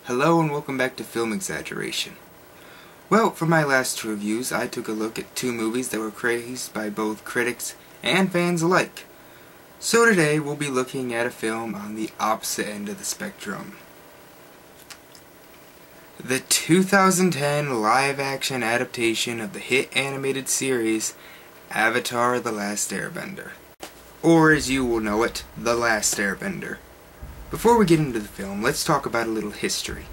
Hello and welcome back to Film Exaggeration. Well, for my last two reviews, I took a look at two movies that were praised by both critics and fans alike. So today we'll be looking at a film on the opposite end of the spectrum. The 2010 live-action adaptation of the hit animated series Avatar: The Last Airbender. Or as you will know it, The Last Airbender. Before we get into the film, let's talk about a little history.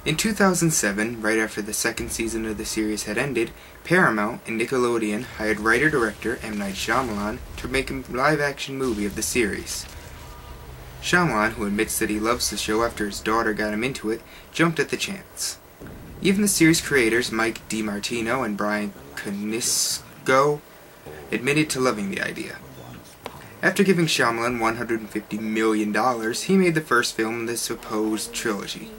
In 2007, right after the second season of the series had ended, Paramount and Nickelodeon hired writer-director M. Night Shyamalan to make a live-action movie of the series. Shyamalan, who admits that he loves the show after his daughter got him into it, jumped at the chance. Even the series creators Mike DiMartino and Brian Konietzko admitted to loving the idea. After giving Shyamalan $150 million, he made the first film in the supposed trilogy.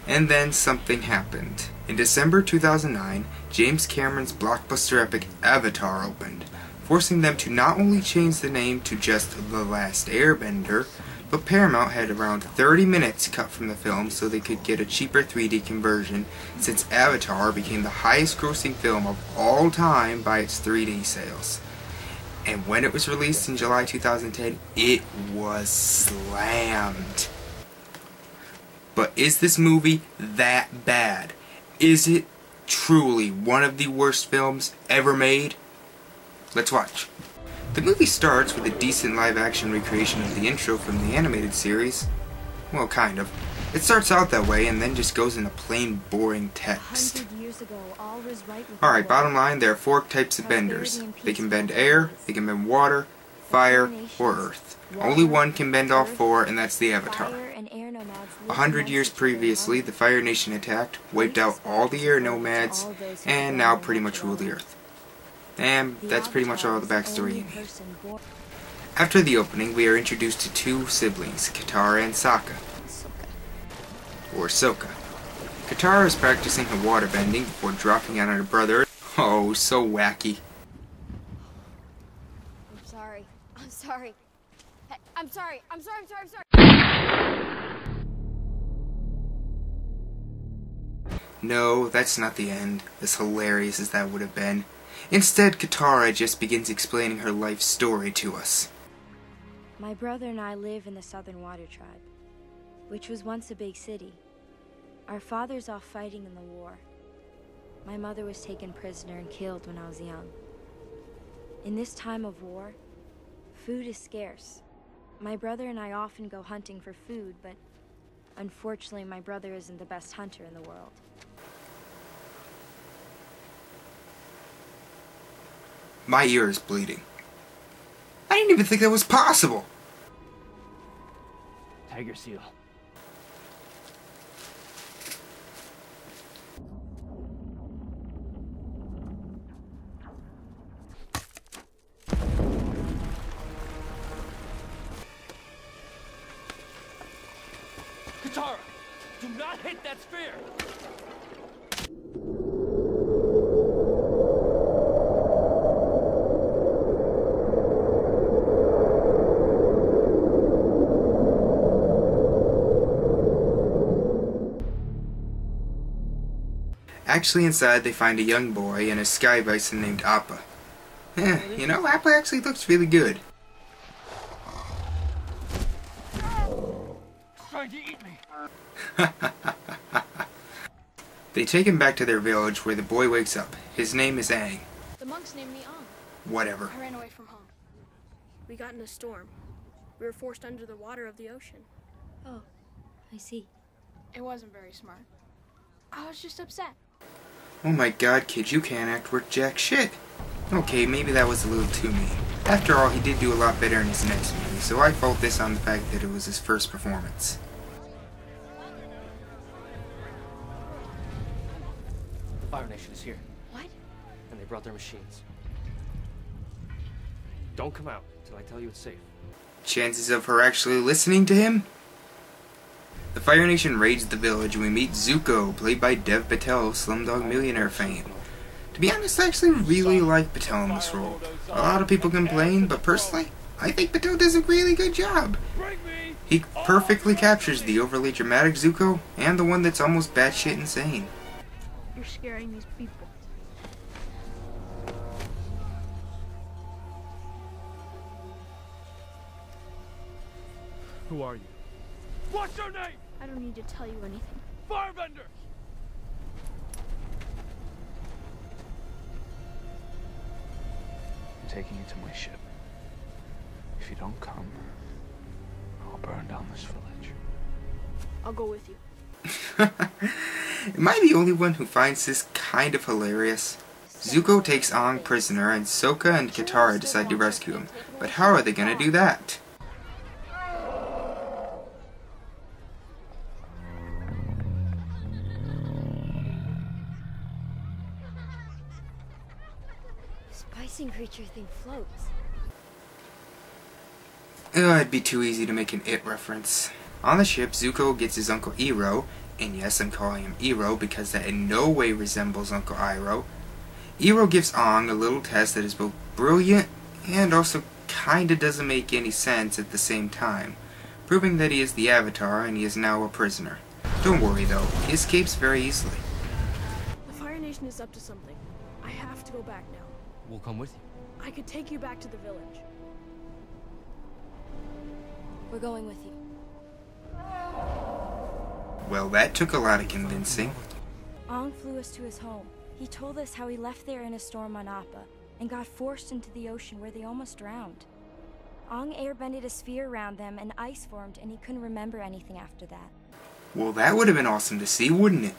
And then something happened. In December 2009, James Cameron's blockbuster epic Avatar opened, forcing them to not only change the name to just The Last Airbender, but Paramount had around 30 minutes cut from the film so they could get a cheaper 3D conversion, since Avatar became the highest grossing film of all time by its 3D sales. And when it was released in July 2010, it was slammed. But is this movie that bad? Is it truly one of the worst films ever made? Let's watch. The movie starts with a decent live-action recreation of the intro from the animated series. Well, kind of. It starts out that way and then just goes into plain boring text. Alright, bottom line, there are four types of benders. They can bend air, they can bend water, fire, or earth. Only one can bend all four, and that's the Avatar. 100 years previously, the Fire Nation attacked, wiped out all the air nomads, and now pretty much rule the earth. And that's pretty much all the backstory you need. After the opening, we are introduced to two siblings, Katara and Sokka. Or Sokka. Katara is practicing her waterbending before dropping on her brother. Oh, so wacky. I'm sorry. Hey, I'm sorry. No, that's not the end, as hilarious as that would have been. Instead, Katara just begins explaining her life story to us. My brother and I live in the Southern Water Tribe, which was once a big city. Our father's off fighting in the war. My mother was taken prisoner and killed when I was young. In this time of war, food is scarce. My brother and I often go hunting for food, but unfortunately my brother isn't the best hunter in the world. My ear is bleeding. I didn't even think that was possible! Tiger seal. Katara, do not hit that spear! Actually, inside they find a young boy and a sky bison named Appa. You know, Appa actually looks really good. Trying to eat me. They take him back to their village where the boy wakes up. His name is Aang. The monks named me Ang. Whatever. I ran away from home. We got in a storm. We were forced under the water of the ocean. Oh, I see. It wasn't very smart. I was just upset. Oh my god, kid, you can't act worth jack shit. Okay, maybe that was a little too mean. After all, he did do a lot better in his next movie, so I fault this on the fact that it was his first performance. The Fire Nation is here. What? And they brought their machines. Don't come out until I tell you it's safe. Chances of her actually listening to him? The Fire Nation raids the village and we meet Zuko, played by Dev Patel of Slumdog Millionaire fame. To be honest, I actually really like Patel in this role. A lot of people complain, but personally, I think Patel does a really good job. He perfectly captures the overly dramatic Zuko and the one that's almost batshit insane. You're scaring these people. Who are you? What's your name? I don't need to tell you anything. Airbender! I'm taking you to my ship. If you don't come, I'll burn down this village. I'll go with you. Am I the only one who finds this kind of hilarious? Zuko takes Aang prisoner and Sokka and Katara decide to rescue him. But how are they gonna do that? This bison creature thing floats. It'd be too easy to make an It reference. On the ship, Zuko gets his Uncle Iroh, and yes, I'm calling him Iroh because that in no way resembles Uncle Iroh. Iroh gives Aang a little test that is both brilliant and also kinda doesn't make any sense at the same time, proving that he is the Avatar and he is now a prisoner. Don't worry though, he escapes very easily. The Fire Nation is up to something. I have to go back now. We'll come with you. I could take you back to the village. We're going with you. Well, that took a lot of convincing. Aang flew us to his home. He told us how he left there in a storm on Appa and got forced into the ocean where they almost drowned. Aang airbended a sphere around them and ice formed, and he couldn't remember anything after that. Well, that would have been awesome to see, wouldn't it?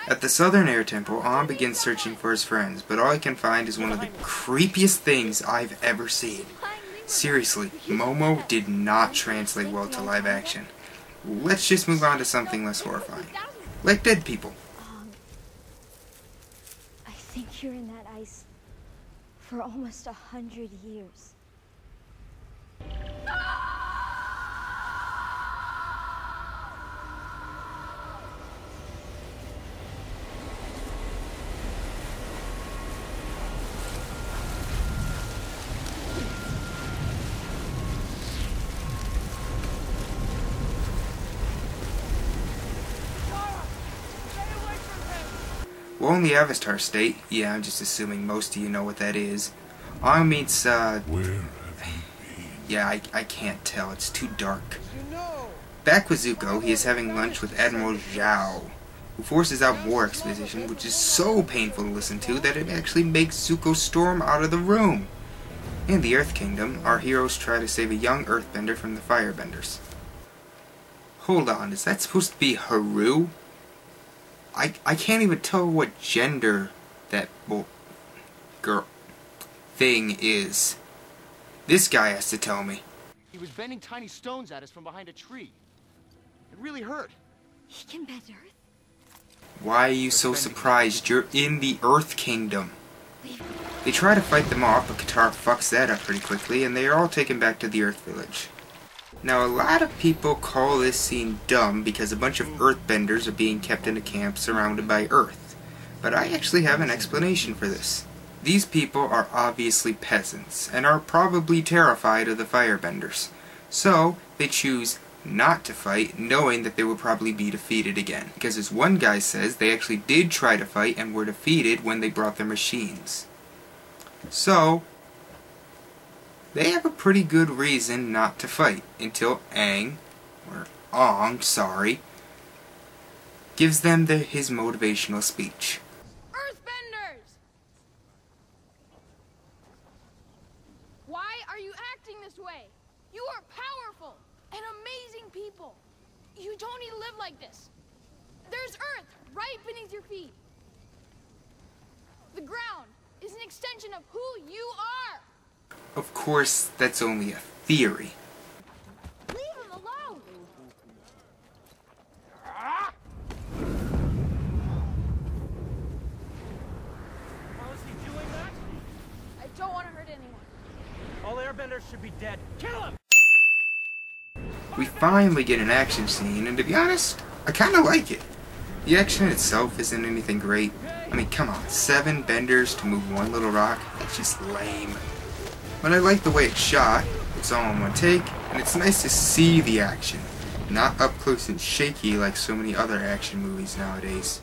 At the Southern Air Temple, Aang begins searching for his friends, but all he can find is one of the creepiest things I've ever seen. Seriously, Momo did not translate well to live action. Let's just move on to something less horrifying. Like dead people. I think you're in that ice for almost 100 years. Well, in the Avatar state, yeah, I'm just assuming most of you know what that is. Aang meets, yeah, I can't tell, it's too dark. Back with Zuko, he is having lunch with Admiral Zhao, who forces out war exposition, which is so painful to listen to that it actually makes Zuko storm out of the room. In the Earth Kingdom, our heroes try to save a young Earthbender from the Firebenders. Hold on, is that supposed to be Haru? I can't even tell what gender that girl thing is. This guy has to tell me. He was bending tiny stones at us from behind a tree. It really hurt. He can bend Earth? Why are you so surprised? You're in the Earth Kingdom. They try to fight them off, but Katara fucks that up pretty quickly, and they are all taken back to the Earth Village. Now, a lot of people call this scene dumb because a bunch of Earthbenders are being kept in a camp surrounded by Earth. But I actually have an explanation for this. These people are obviously peasants, and are probably terrified of the Firebenders. So, they choose not to fight, knowing that they will probably be defeated again. Because as one guy says, they actually did try to fight and were defeated when they brought their machines. So, they have a pretty good reason not to fight until Aang, gives them his motivational speech. Earthbenders! Why are you acting this way? You are powerful and amazing people. You don't need to live like this. There's Earth right beneath your feet. The ground is an extension of who you are. Of course, that's only a theory. Leave him alone! How is he doing that? I don't want to hurt anyone. All airbenders should be dead. Kill him! We finally get an action scene, and to be honest, I kinda like it. The action itself isn't anything great. I mean, come on, 7 benders to move one little rock? That's just lame. But I like the way it's shot, it's all in one take, and it's nice to see the action. not up close and shaky like so many other action movies nowadays.